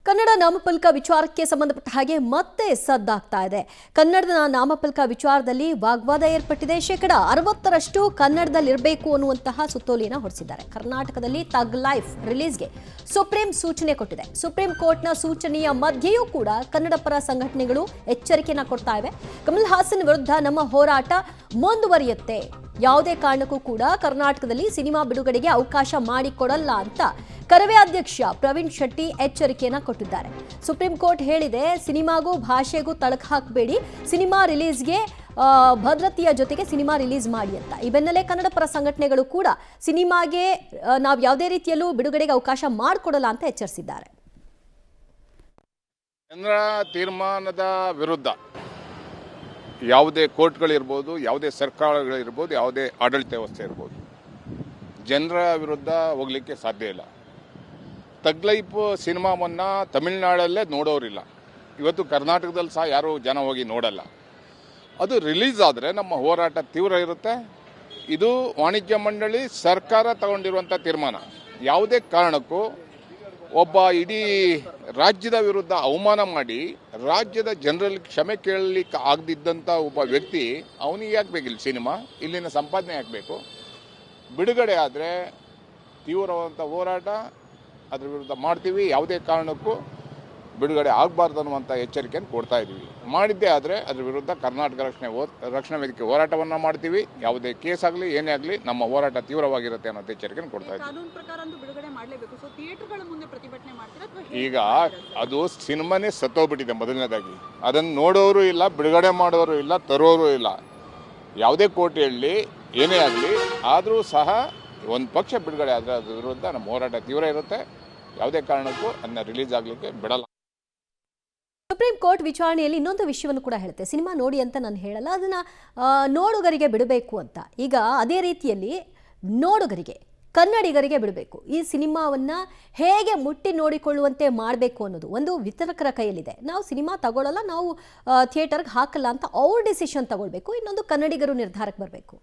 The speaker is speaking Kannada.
ಕನ್ನಡ ನಾಮಫಲಕ ವಿಚಾರಕ್ಕೆ ಸಂಬಂಧಪಟ್ಟ ಹಾಗೆ ಮತ್ತೆ ಸದ್ದಾಗ್ತಾ ಇದೆ. ಕನ್ನಡದ ನಾಮಫಲಕ ವಿಚಾರದಲ್ಲಿ ವಾಗ್ವಾದ ಏರ್ಪಟ್ಟಿದೆ. 60% ಕನ್ನಡದಲ್ಲಿರಬೇಕು ಅನ್ನುವಂತಹ ಸುತ್ತೋಲೆಯನ್ನು ಹೊರಡಿಸಿದ್ದಾರೆ. ಕರ್ನಾಟಕದಲ್ಲಿ ತಗ್ ಲೈಫ್ ರಿಲೀಸ್ಗೆ ಸುಪ್ರೀಂ ಸೂಚನೆ ಕೊಟ್ಟಿದೆ. ಸುಪ್ರೀಂ ಕೋರ್ಟ್ನ ಸೂಚನೆಯ ಮಧ್ಯೆಯೂ ಕೂಡ ಕನ್ನಡ ಪರ ಸಂಘಟನೆಗಳು ಎಚ್ಚರಿಕೆಯನ್ನು ಕೊಡ್ತಾ ಇವೆ. ಕಮಲ್ ಹಾಸನ್ ವಿರುದ್ಧ ನಮ್ಮ ಹೋರಾಟ ಮುಂದುವರಿಯುತ್ತೆ, ಯಾವುದೇ ಕಾರಣಕ್ಕೂ ಕೂಡ ಕರ್ನಾಟಕದಲ್ಲಿ ಸಿನಿಮಾ ಬಿಡುಗಡೆಗೆ ಅವಕಾಶ ಮಾಡಿಕೊಡಲ್ಲ ಅಂತ ಕರವೇ ಅಧ್ಯಕ್ಷ ಪ್ರವೀಣ್ ಶೆಟ್ಟಿ ಎಚ್ಚರಿಕೆಯನ್ನು ಕೊಟ್ಟಿದ್ದಾರೆ. ಸುಪ್ರೀಂ ಕೋರ್ಟ್ ಹೇಳಿದೆ, ಸಿನಿಮಾಗೂ ಭಾಷೆಗೂ ತಳಕು ಹಾಕಬೇಡಿ, ಸಿನಿಮಾ ರಿಲೀಸ್ಗೆ ಭದ್ರತೆಯ ಜೊತೆಗೆ ಸಿನಿಮಾ ರಿಲೀಸ್ ಮಾಡಿ ಅಂತ. ಈ ಬೆನ್ನಲ್ಲೇ ಕನ್ನಡ ಪರ ಸಂಘಟನೆಗಳು ಕೂಡ ಸಿನಿಮಾಗೆ ನಾವು ಯಾವುದೇ ರೀತಿಯಲ್ಲೂ ಬಿಡುಗಡೆಗೆ ಅವಕಾಶ ಮಾಡಿಕೊಡಲ್ಲ ಅಂತ ಎಚ್ಚರಿಸಿದ್ದಾರೆ. ಕೇಂದ್ರ ತೀರ್ಮಾನದ ವಿರುದ್ಧ ಯಾವುದೇ ಕೋರ್ಟ್ಗಳಿರ್ಬೋದು, ಯಾವುದೇ ಸರ್ಕಾರಗಳಿರ್ಬೋದು, ಯಾವುದೇ ಆಡಳಿತ ವ್ಯವಸ್ಥೆ ಇರ್ಬೋದು, ಜನರ ವಿರುದ್ಧ ಹೋಗಲಿಕ್ಕೆ ಸಾಧ್ಯ ಇಲ್ಲ. ತಗ್ ಲೈಫ್ ಸಿನಿಮಾವನ್ನು ತಮಿಳ್ನಾಡಲ್ಲೇ ನೋಡೋರಿಲ್ಲ. ಇವತ್ತು ಕರ್ನಾಟಕದಲ್ಲಿ ಸಹ ಯಾರೂ ಜನ ಹೋಗಿ ನೋಡಲ್ಲ. ಅದು ರಿಲೀಸ್ ಆದರೆ ನಮ್ಮ ಹೋರಾಟ ತೀವ್ರ ಇರುತ್ತೆ. ಇದು ವಾಣಿಜ್ಯ ಮಂಡಳಿ ಸರ್ಕಾರ ತಗೊಂಡಿರುವಂಥ ತೀರ್ಮಾನ. ಯಾವುದೇ ಕಾರಣಕ್ಕೂ ಒಬ್ಬ ಇಡೀ ರಾಜ್ಯದ ವಿರುದ್ಧ ಅವಮಾನ ಮಾಡಿ ರಾಜ್ಯದ ಜನರಲ್ಲಿ ಕ್ಷಮೆ ಕೇಳಲಿಕ್ಕೆ ಆಗದಿದ್ದಂಥ ಒಬ್ಬ ವ್ಯಕ್ತಿ, ಅವನಿಗೆ ಯಾಕೆ ಬೇಕಿಲ್ಲ ಸಿನಿಮಾ, ಇಲ್ಲಿನ ಸಂಪಾದನೆ ಆಗಬೇಕು. ಬಿಡುಗಡೆ ಆದರೆ ತೀವ್ರವಾದಂಥ ಹೋರಾಟ ಅದ್ರ ವಿರುದ್ಧ ಮಾಡ್ತೀವಿ. ಯಾವುದೇ ಕಾರಣಕ್ಕೂ ಬಿಡುಗಡೆ ಆಗಬಾರ್ದು ಅನ್ನುವಂಥ ಎಚ್ಚರಿಕೆಯನ್ನು ಕೊಡ್ತಾ ಇದ್ದೀವಿ. ಮಾಡಿದ್ದೇ ಆದರೆ ಅದ್ರ ವಿರುದ್ಧ ಕರ್ನಾಟಕ ರಕ್ಷಣಾ ವೇದಿಕೆ ಹೋರಾಟವನ್ನು ಮಾಡ್ತೀವಿ. ಯಾವುದೇ ಕೇಸ್ ಆಗಲಿ ಏನೇ ಆಗಲಿ ನಮ್ಮ ಹೋರಾಟ ತೀವ್ರವಾಗಿರುತ್ತೆ ಅನ್ನೋ ಎಚ್ಚರಿಕೆಯನ್ನು ಕೊಡ್ತಾ ಇದ್ದೀವಿ. ಈಗ ಅದು ಸಿನಿಮಾನೇ ಸತ್ತೋಗ್ಬಿಟ್ಟಿದೆ. ಮೊದಲನೇದಾಗಿ ಅದನ್ನು ನೋಡೋರು ಇಲ್ಲ, ಬಿಡುಗಡೆ ಮಾಡೋರು ಇಲ್ಲ, ತರೋರು ಇಲ್ಲ. ಯಾವುದೇ ಕೋರ್ಟ್ ಹೇಳಲಿ ಏನೇ ಆಗಲಿ, ಆದರೂ ಸಹ ಒಂದು ಪಕ್ಷ ಬಿಡುಗಡೆ ಆದರೆ ಅದ್ರ ವಿರುದ್ಧ ನಮ್ಮ ಹೋರಾಟ ತೀವ್ರ ಇರುತ್ತೆ. ಯಾವುದೇ ಕಾರಣಕ್ಕೂ ಅದನ್ನ ರಿಲೀಸ್ ಆಗಲಿಕ್ಕೆ ಬಿಡಲ್ಲ. ಸುಪ್ರೀಂ ಕೋರ್ಟ್ ವಿಚಾರಣೆಯಲ್ಲಿ ಇನ್ನೊಂದು ವಿಷಯವನ್ನು ಕೂಡ ಹೇಳುತ್ತೆ. ಸಿನಿಮಾ ನೋಡಿ ಅಂತ ನಾನು ಹೇಳಲ್ಲ, ಅದನ್ನ ನೋಡುಗರಿಗೆ ಬಿಡಬೇಕು ಅಂತ. ಈಗ ಅದೇ ರೀತಿಯಲ್ಲಿ ನೋಡುಗರಿಗೆ, ಕನ್ನಡಿಗರಿಗೆ ಬಿಡಬೇಕು. ಈ ಸಿನಿಮಾವನ್ನ ಹೇಗೆ ಮುಟ್ಟಿ ನೋಡಿಕೊಳ್ಳುವಂತೆ ಮಾಡಬೇಕು ಅನ್ನೋದು ಒಂದು ವಿತರಕರ ಕೈಯಲ್ಲಿದೆ. ನಾವು ಸಿನಿಮಾ ತಗೊಳ್ಳಲ್ಲ, ನಾವು ಥಿಯೇಟರ್ಗೆ ಹಾಕಲ್ಲ ಅಂತ ಅವ್ರ ಡಿಸಿಷನ್ ತಗೊಳ್ಬೇಕು. ಇನ್ನೊಂದು ಕನ್ನಡಿಗರು ನಿರ್ಧಾರಕ್ಕೆ ಬರಬೇಕು.